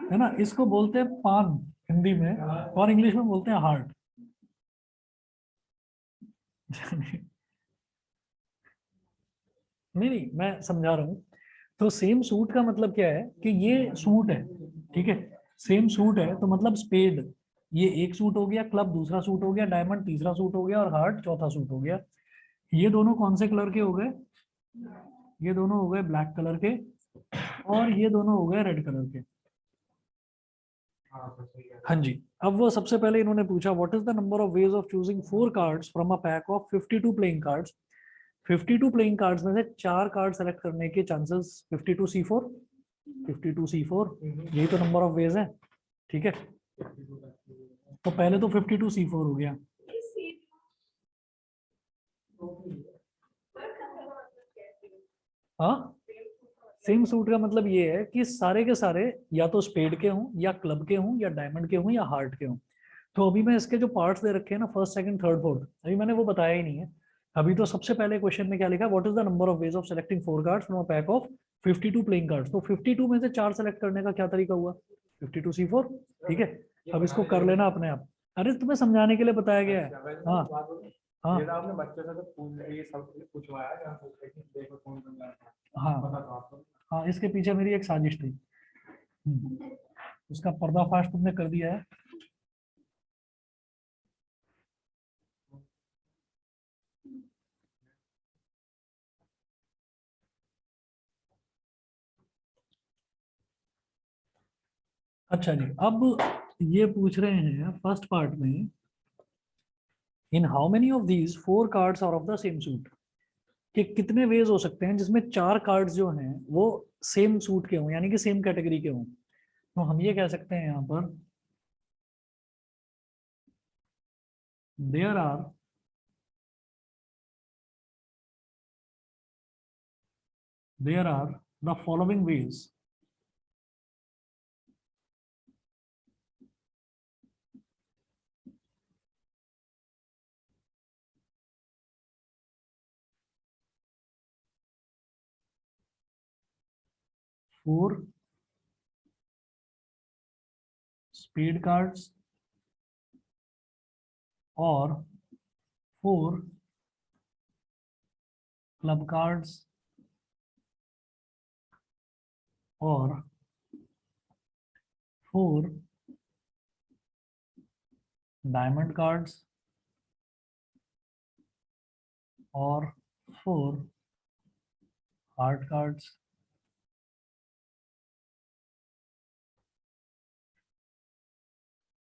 [SPEAKER 1] है ना। इसको बोलते हैं पान हिंदी में, और इंग्लिश में बोलते हैं हार्ट। नहीं मैं समझा रहा हूँ। तो सेम सूट का मतलब क्या है कि ये सूट है, ठीक है। सेम सूट है तो मतलब स्पेड ये एक सूट हो गया, क्लब दूसरा सूट हो गया, डायमंड तीसरा सूट हो गया, और हार्ट चौथा सूट हो गया। ये दोनों कौन से कलर के हो गए? ये दोनों हो गए ब्लैक कलर के, और ये दोनों हो गए रेड कलर के।
[SPEAKER 4] हाँ तो सही है।
[SPEAKER 1] हाँ जी। अब वो सबसे पहले इन्होंने पूछा what is the number of ways of choosing 4 cards from a pack of 52 playing cards. 52 playing cards में से 4 कार्ड सेलेक्ट करने के चांसेस 52C4, 52C4, यही तो नंबर ऑफ वेज है। ठीक है, तो पहले तो 52C4 हो गया। हाँ, सेम सूट का मतलब ये है कि सारे के सारे या तो स्पेड के हों, या क्लब के हों, या डायमंड के हों, या हार्ट के हों। तो अभी मैं इसके जो पार्ट्स दे रखे हैं ना, फर्स्ट सेकंड थर्ड फोर्थ, अभी मैंने वो बताया ही नहीं है। अभी तो सबसे पहले क्वेश्चन में क्या लिखा, what is the number of ways of selecting 4 cards from a pack of 52 playing cards. तो 52 में से 4 सेलेक्ट करने का क्या तरीका हुआ? 52C4। ठीक है, अब इसको कर लेना अपने आप। अरे तुम्हें समझाने के लिए बताया गया है। हाँ हाँ
[SPEAKER 4] ये तो आपने बच्चों से तो पूछ ये सब पूछवाया जहाँ पूछ रहे कि देखो कौन बन रहा है।
[SPEAKER 1] हाँ
[SPEAKER 4] पता तो आपको।
[SPEAKER 1] हाँ, इसके पीछे मेरी एक साजिश थी। उसका पर्दाफाश तुमने कर दिया है। अच्छा जी, अब ये पूछ रहे हैं फर्स्ट पार्ट में, in how many of these 4 cards are of the same suit, कि कितने वेज हो सकते हैं जिसमें 4 कार्ड्स जो हैं वो सेम सूट के हों, यानी कि सेम कैटेगरी के हों। तो हम ये कह सकते हैं यहाँ पर there are the following ways. Four spade cards और 4 क्लब कार्ड्स और 4 डायमंड कार्ड्स और 4 हार्ट कार्ड्स।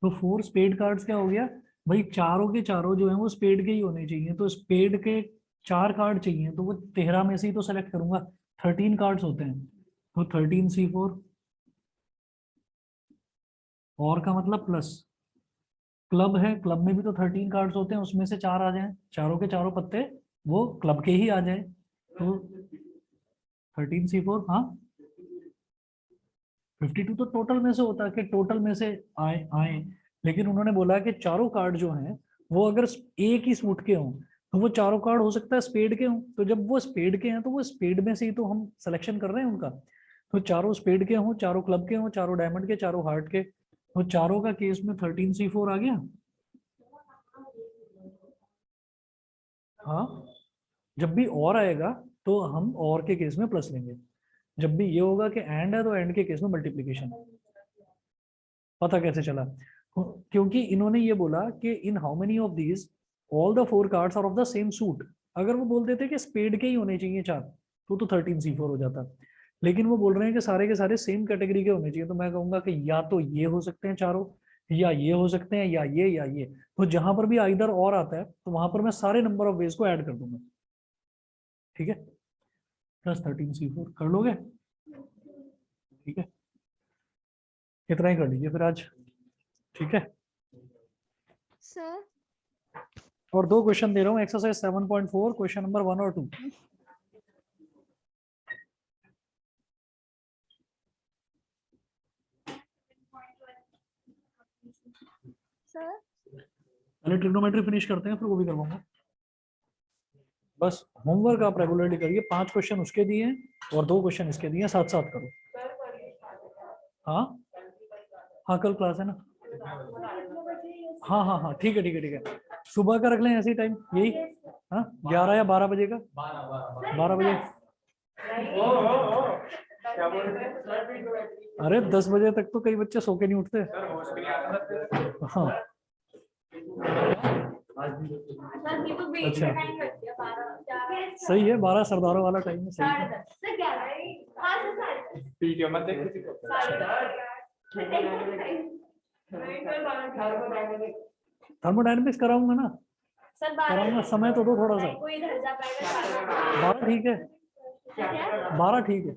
[SPEAKER 1] तो 4 स्पेड कार्ड्स क्या हो गया भाई, चारों के चारों जो है वो स्पेड के ही होने चाहिए। तो स्पेड के 4 कार्ड चाहिए, तो वो 13 में से ही तो सेलेक्ट करूंगा। 13 कार्ड्स होते हैं, तो 13C4 और का मतलब प्लस क्लब है, क्लब में भी तो 13 कार्ड्स होते हैं, उसमें से 4 आ जाए, चारों के चारों पत्ते वो क्लब के ही आ जाए। तो 13C4, हाँ 52 तो टोटल में से होता है कि टोटल में से आए आए, लेकिन उन्होंने बोला कि चारों कार्ड जो हैं वो अगर एक ही सूट के हों तो वो चारों कार्ड हो सकता है स्पेड के हों। तो जब वो स्पेड के हैं तो वो स्पेड में से ही तो हम सिलेक्शन कर रहे हैं उनका। तो चारों स्पेड के हों, चारों क्लब के हों, चारों डायमंड के, चारों हार्ट के, तो चारों का केस में 13C4 आ गया। हाँ, जब भी और आएगा तो हम और के केस में प्लस लेंगे, जब भी ये होगा कि एंड है तो एंड के केस में मल्टीप्लीकेशन। पता कैसे चला? क्योंकि इन्होंने ये बोला कि in how many of these all the 4 cards are of the same suit. अगर वो बोल देते कि स्पेड के ही होने चाहिए 4, तो 13C4 हो जाता। लेकिन वो बोल रहे हैं कि सारे के सारे सेम कैटेगरी के होने चाहिए, तो मैं कहूंगा कि या तो ये हो सकते हैं चारों, या ये हो सकते हैं, या ये या ये। तो जहां पर भी आइदर और आता है तो वहां पर मैं सारे नंबर ऑफ वेज को ऐड कर दूंगा। ठीक है, प्लस 13C4 कर लोगे? ठीक है, इतना ही कर लीजिए फिर आज। ठीक है,
[SPEAKER 2] सर
[SPEAKER 1] और 2 क्वेश्चन दे रहा हूँ, एक्सरसाइज 7.4 क्वेश्चन नंबर 1 और 2।
[SPEAKER 2] सर
[SPEAKER 1] पहले ट्रिग्नोमेट्री फिनिश करते हैं, फिर वो भी करवाऊंगा। बस होमवर्क आप रेगुलरली करिए, 5 क्वेश्चन उसके दिए हैं और 2 क्वेश्चन इसके दिए हैं, साथ साथ करो। हाँ हाँ, कल क्लास है ना। हाँ हाँ हाँ, ठीक है ठीक है ठीक है, सुबह का रख लें ऐसे ही टाइम यही। हाँ, 11 या 12 बजे का। 12 बजे।
[SPEAKER 4] क्या बोल रहे हैं?
[SPEAKER 1] अरे 10 बजे तक तो कई बच्चे सो के नहीं उठते।
[SPEAKER 4] सर होश भी नहीं आता।
[SPEAKER 1] हाँ
[SPEAKER 3] सर ये तो बीच
[SPEAKER 1] अच्छा।
[SPEAKER 3] में टाइम रख दिया 12
[SPEAKER 1] सही है, 12 सरदारों वाला टाइम है, सही है।
[SPEAKER 3] 10:30 से 11 हाँ से 10:30
[SPEAKER 4] पीटीओ मत देख किसी को।
[SPEAKER 1] थर्मोडायनेमिक्स कराऊंगा ना,
[SPEAKER 3] सर
[SPEAKER 1] कराऊंगा, समय तो दो थोड़ा सा।
[SPEAKER 3] कोई इधर जा पाएगा
[SPEAKER 1] 12 ठीक है, 12 ठीक है।